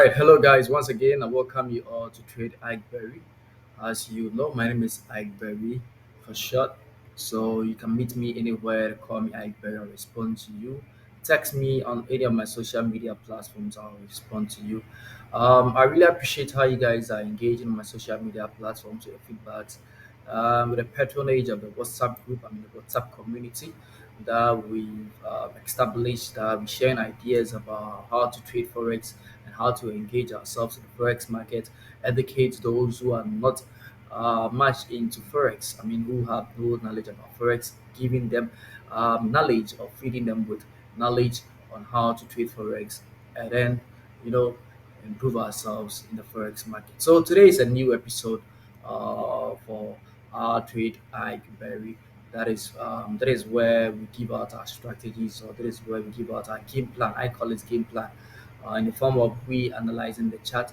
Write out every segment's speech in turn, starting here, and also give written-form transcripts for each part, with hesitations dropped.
right, hello guys. Once again, I welcome you all to Trade Berry. As you know, my name is Berry for short. So you can meet me anywhere, call me Berry, I'll respond to you. Text me on any of my social media platforms, I'll respond to you. I really appreciate how you guys are engaging on my social media platforms with your feedbacks. With the patronage of the WhatsApp group, the WhatsApp community that we've established, we're sharing ideas about how to trade Forex and how to engage ourselves in the Forex market, educate those who are not much into Forex, who have no knowledge about Forex, giving them knowledge or feeding them with knowledge on how to trade Forex, and then, you know, improve ourselves in the Forex market. So today is a new episode for our trade Berry. That is where we give out our strategies, or that is where we give out our game plan. I call it game plan, in the form of we analyzing the chart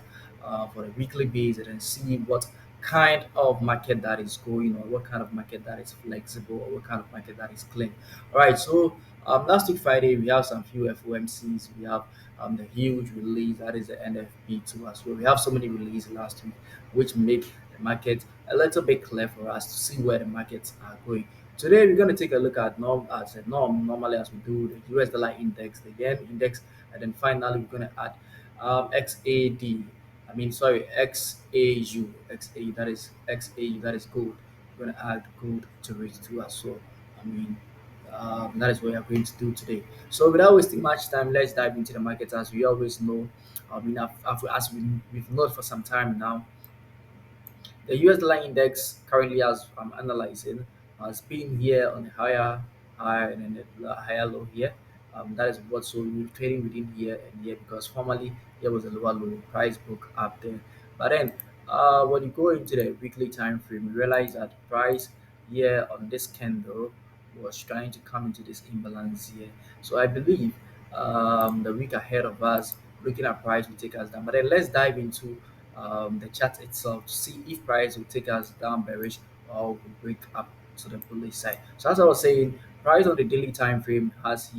for a weekly basis and see what kind of market that is going, or what kind of market that is flexible, or what kind of market that is clean. All right, so last week Friday we have some few FOMCs. We have the huge release, that is the NFP too as well. We have so many releases last week, which make the market a little bit clear for us to see where the markets are going. Today we're going to take a look at normally as we do the US dollar index, the yen index, and then finally we're going to add XAD. XAU, that is XAU, that is gold. We're going to add gold to it too as well. I mean, that is what we are going to do today. So without wasting much time, let's dive into the market. As we always know, as we've known for some time now, the US dollar index currently, as I'm analyzing, has been here on a higher high and then a higher low here. That is what, so we're trading within here and here, because formerly there was a lower low price book up there. But then when you go into the weekly time frame, you realize that price here on this candle was trying to come into this imbalance here. So I believe the week ahead of us, looking at price will take us down. But then let's dive into the chart itself to see if price will take us down bearish or will break up to the bullish side. So as I was saying, price on the daily time frame has to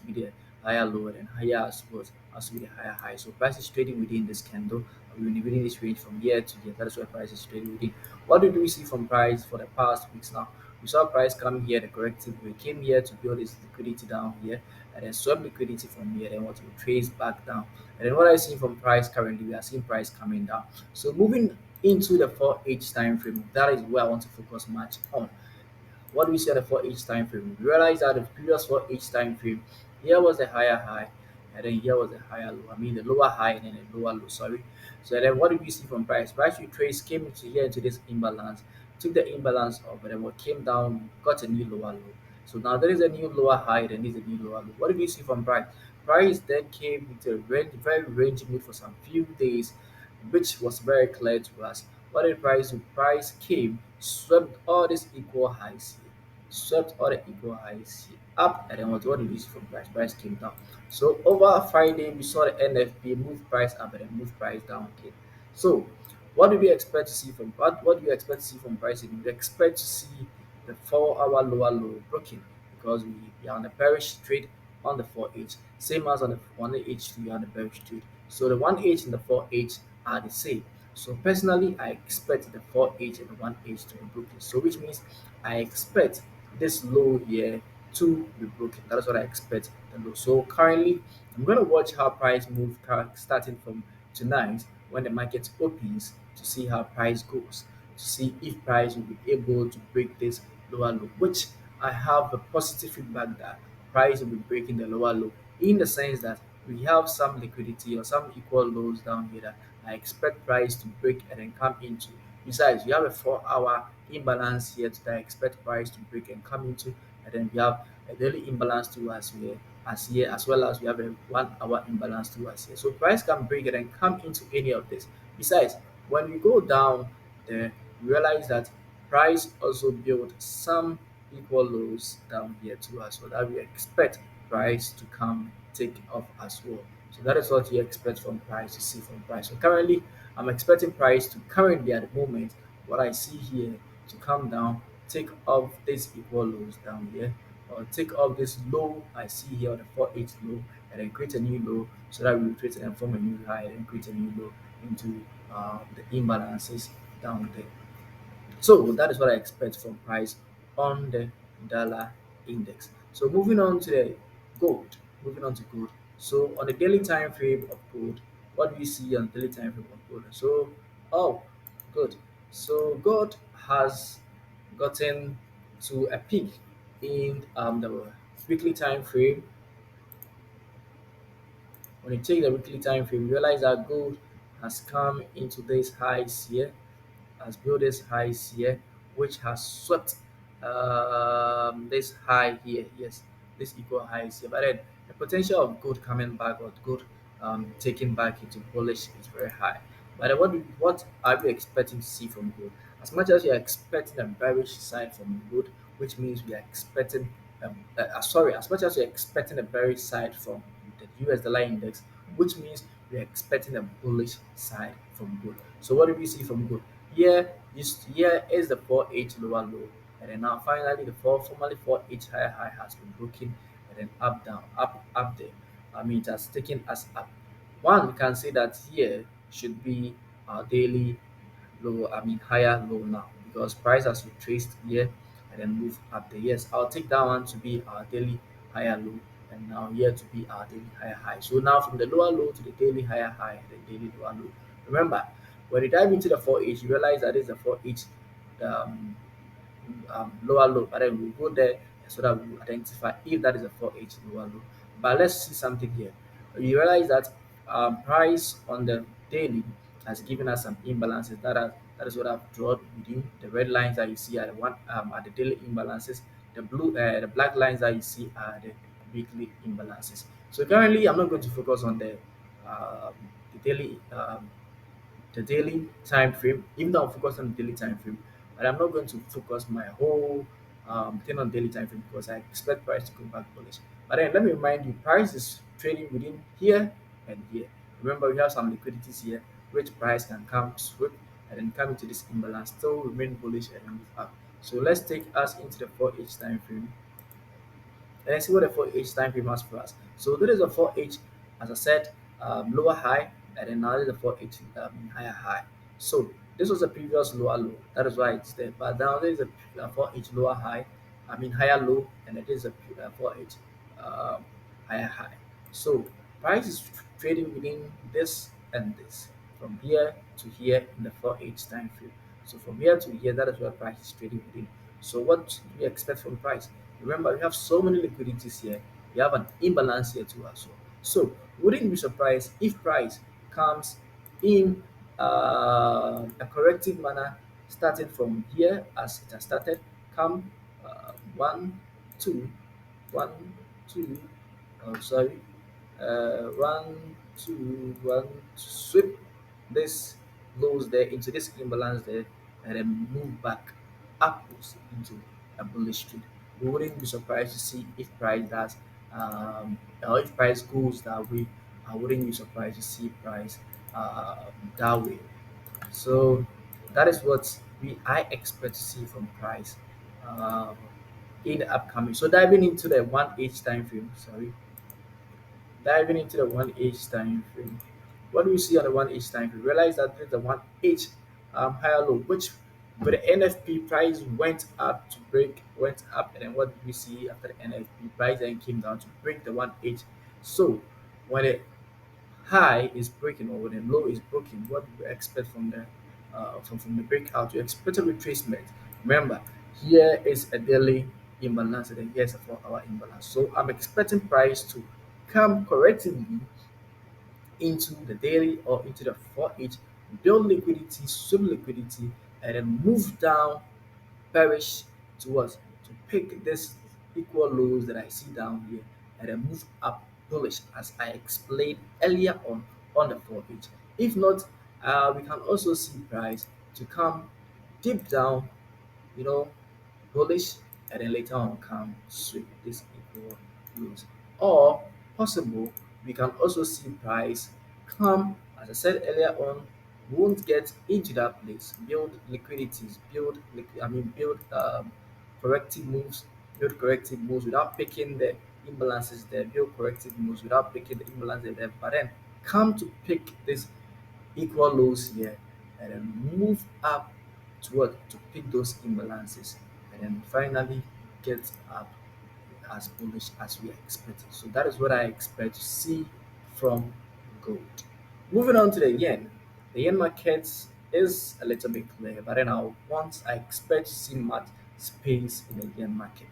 be the higher low, and higher has to be the higher high. So price is trading within this candle, within this range from here to here. That is where price is trading within. What did we see from price for the past weeks now? We saw price come here, the corrective. We came here to build this liquidity down here, and then swap liquidity from here. Then what will trace back down. And then what I see from price currently, we are seeing price coming down. So moving into the 4H time frame, that is where I want to focus much on. What do we see at the 4H time frame? We realize that the previous 4H time frame, here was the higher high, and then here was the higher low. The lower high and then the lower low. Sorry. So then what did we see from price? Price retrace came into here into this imbalance, took the imbalance off, and then what came down, got a new lower low. So now there is a new lower high, then there is a new lower low. What did we see from price? Price then came into a very range move for some few days, which was very clear to us. What did price do? Price came, swept all these equal highs here, swept all the equal highs here up, and then what did we see from price? Price came down. So over Friday, we saw the NFP move price up and then move price down again. So what do we expect to see from what do you expect to see from pricing? We expect to see the 4 hour lower low broken, because we are on a bearish trade on the 4H, same as on the 1H, we are on the bearish trade. So the 1H and the 4H are the same. So personally, I expect the 4H and the 1H to be broken. So which means I expect this low here to be broken. That is what I expect the low. So currently, I'm going to watch how price move starting from tonight when the market opens, to see how price goes, to see if price will be able to break this lower low, which I have a positive feedback that price will be breaking the lower low, in the sense that we have some liquidity or some equal lows down here that I expect price to break and then come into. Besides, we have a 4 hour imbalance here that I expect price to break and come into, and then we have a daily imbalance too as here, as well as we have a 1 hour imbalance too as here. So price can break and then come into any of this. Besides, when we go down there, we realize that price also built some equal lows down here too as well, that we expect price to come take off as well. So that is what you expect from price to see from price. So currently, I'm expecting price to currently at the moment, what I see here, to come down, take off this equal lows down here, or take off this low I see here on the 4H low, and then create a new low so that we will create and form a new high and create a new low into the imbalances down there. So that is what I expect from price on the dollar index. So moving on to the gold. Moving on to gold. So on the daily time frame of gold, what do we see on the daily time frame of gold? So oh, good. So gold has gotten to a peak in the weekly time frame. When you take the weekly time frame, you realize that gold has come into this highs here, has built this highs here, which has swept this high here. Yes, this equal highs here. But then the potential of gold coming back or gold taking back into bullish is very high. But then what are we expecting to see from gold? As much as we are expecting a bearish side from gold, which means we are expecting sorry, as much as we're expecting a bearish side from the US dollar index, which means we're expecting a bullish side from gold. So what do we see from gold? Here is the 4H lower low, and then now finally the formerly 4H higher high has been broken, and then up down, up there. I mean, it has taken us up. One can say that here should be our daily low, I mean higher low now, because price has retraced here and then move up there. Yes, I'll take that one to be our daily higher low, and now here to be our daily higher high. So now from the lower low to the daily higher high and the daily lower low. Remember, when you dive into the 4H, you realize that is the 4H um, lower low, but then we'll go there so that we will identify if that is a 4H lower low. But let's see something here. You realize that price on the daily has given us some imbalances. That is what I've drawn within the red lines that you see at the one at the daily imbalances. The black lines that you see are the weekly imbalances. So currently, I'm not going to focus on the daily time frame, even though I'm focused on the daily time frame, but I'm not going to focus my whole thing on daily time frame because I expect price to go back bullish. But then let me remind you, price is trading within here and here. Remember, we have some liquidities here, which price can come sweep and then come into this imbalance, still remain bullish and then move up. So let's take us into the 4H time frame and let's see what the 4H time frame has for us. So this is a 4H, as I said, lower high, and then now this is a 4H higher high. So this was a previous lower low. That is why it's there. But now there is a 4H lower high, I mean higher low, and it is a 4H higher high. So price is trading within this and this, from here to here in the 4H time frame. So from here to here, that is where price is trading within. So what do we expect from price? Remember, we have so many liquidities here. We have an imbalance here too as well. So wouldn't be surprised if price comes in a corrective manner, starting from here as it has started. Come one, two, one, two. Oh, sorry. One, two, one. Sweep this lows there into this imbalance there, and then move back upwards into a bullish trade. We wouldn't be surprised to see if price does, or if price goes that way. I wouldn't be surprised to see price that way. So that is what I expect to see from price um, in the upcoming. So diving into the 1H time frame, sorry, diving into the 1H time frame. What do we see on the 1H time frame? Realize that there's the 1H higher low, which with the NFP price went up, and then what did we see after the NFP price then came down to break the 1H? So when the high is breaking or when the low is broken, what do we expect from from the breakout? You expect a retracement. Remember, here is a daily imbalance and then here's a 4 hour imbalance. So I'm expecting price to come correctly into the daily or into the 4H, build liquidity, swim liquidity, and then move down bearish to us to pick this equal lows that I see down here and then move up bullish as I explained earlier on the 4H. If not, we can also see price to come deep down, you know, bullish, and then later on come sweep this equal lows. Or possible, we can also see price come, as I said earlier on, won't get into that place, build liquidities, build corrective moves, build corrective moves without picking the imbalances there, build corrective moves without picking the imbalances there, but then come to pick this equal lows here and then move up to what to pick those imbalances and then finally get up as bullish as we expected. So that is what I expect to see from gold. Moving on to the yen market is a little bit clear, but then I expect to see much space in the yen market.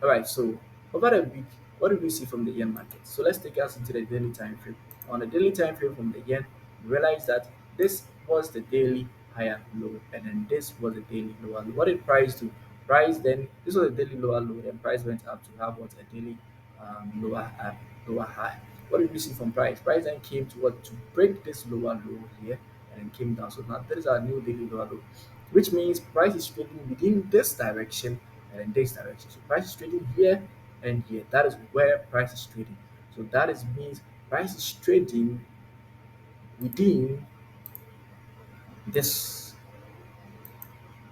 All right, so over the week, what do we see from the yen market? So let's take us into the daily time frame. On the daily time frame from the yen, we realize that this was the daily higher low, and then this was the daily lower low. What did price do? Price then this was a daily lower low, then price went up to have what a daily lower high. What did we see from price? Price then came to what to break this lower low here and then came down. So now that is our new daily lower low, which means price is trading within this direction and in this direction. So price is trading here and here. That is where price is trading. So that is means price is trading within this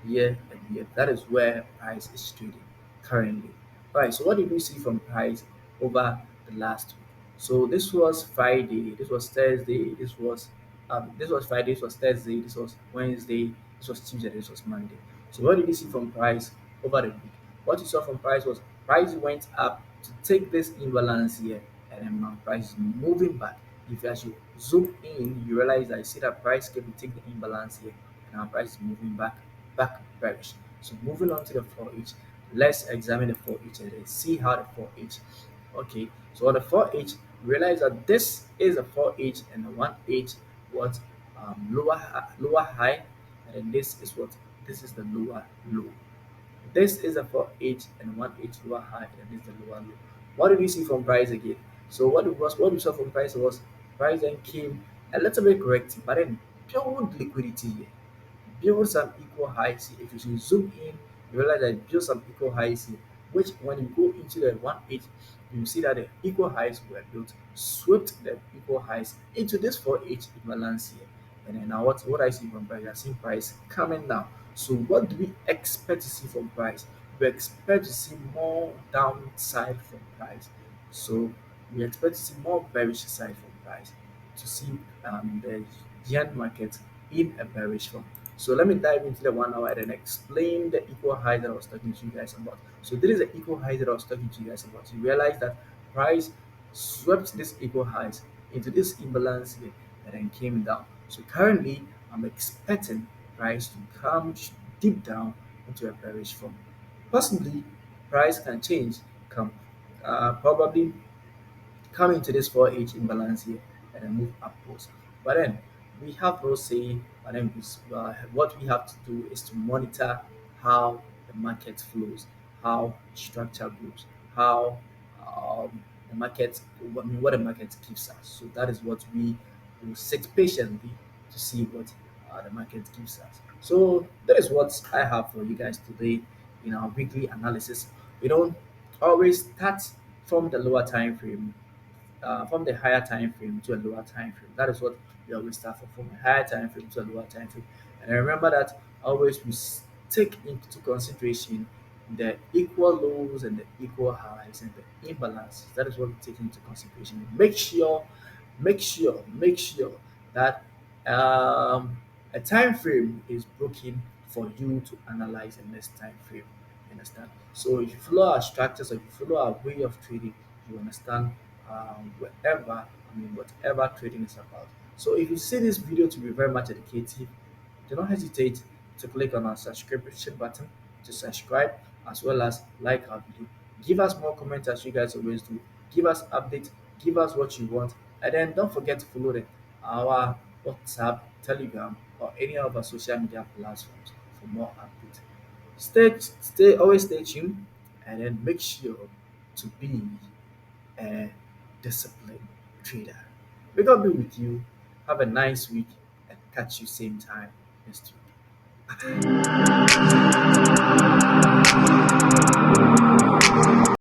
year and year. That is where price is trading currently. All right. So what did we see from price over the last week? So this was Friday. This was Thursday. This was Friday. This was Thursday. This was Wednesday. This was Tuesday. This was Monday. So what did we see from price over the week? What you saw from price was price went up to take this imbalance here, and then now price is moving back. If you actually zoom in, you realize that you see that price came to take the imbalance here, and now price is moving back bearish. So moving on to the 4H, let's examine the 4H and then see how the 4H. Okay, so on the 4H, realize that this is a 4H and the 1H was lower high, and then this is the lower low. This is a 4H and 1H lower high, and this is the lower low. What did we see from price again? So what we saw from price was price then came a little bit corrective, but then build liquidity here, build some equal highs here. If you should zoom in, you realize that it built some equal highs here, which when you go into the 1H, you see that the equal highs were built, swept the equal highs into this 4H imbalance here. And then now what I see from price, I see price coming down. So what do we expect to see from price? We expect to see more downside from price. So we expect to see more bearish side from price to see the yen market in a bearish form. So let me dive into the 1 hour and then explain the equal high that I was talking to you guys about. So this is the equal high that I was talking to you guys about. You realize that price swept this equal highs into this imbalance here and then came down. So currently I'm expecting price to come deep down into a bearish form. Possibly price can change, come probably come into this 4H imbalance here and then move upwards. But then we have no say, but then what we have to do is to monitor how the market flows, how structure goes, how the market, what the market gives us. So that is what we will sit patiently to see what the market gives us. So that is what I have for you guys today in our weekly analysis. We don't always start from the lower time frame, from the higher time frame to a lower time frame. That is what we always start from a higher time frame to a lower time frame. And I remember that always we take into consideration the equal lows and the equal highs and the imbalances. That is what we take into consideration. Make sure that a time frame is broken for you to analyze the next time frame. Understand? So if you follow our structures or if you follow our way of trading, you understand whatever trading is about. So if you see this video to be very much educative, do not hesitate to click on our subscription button to subscribe as well as like our video. Give us more comments as you guys always do. Give us updates, give us what you want, and then don't forget to follow our WhatsApp, Telegram, or any of our social media platforms for more updates. Always stay tuned, and then make sure to be a disciplined trader. May God be with you. Have a nice week and catch you same time next week.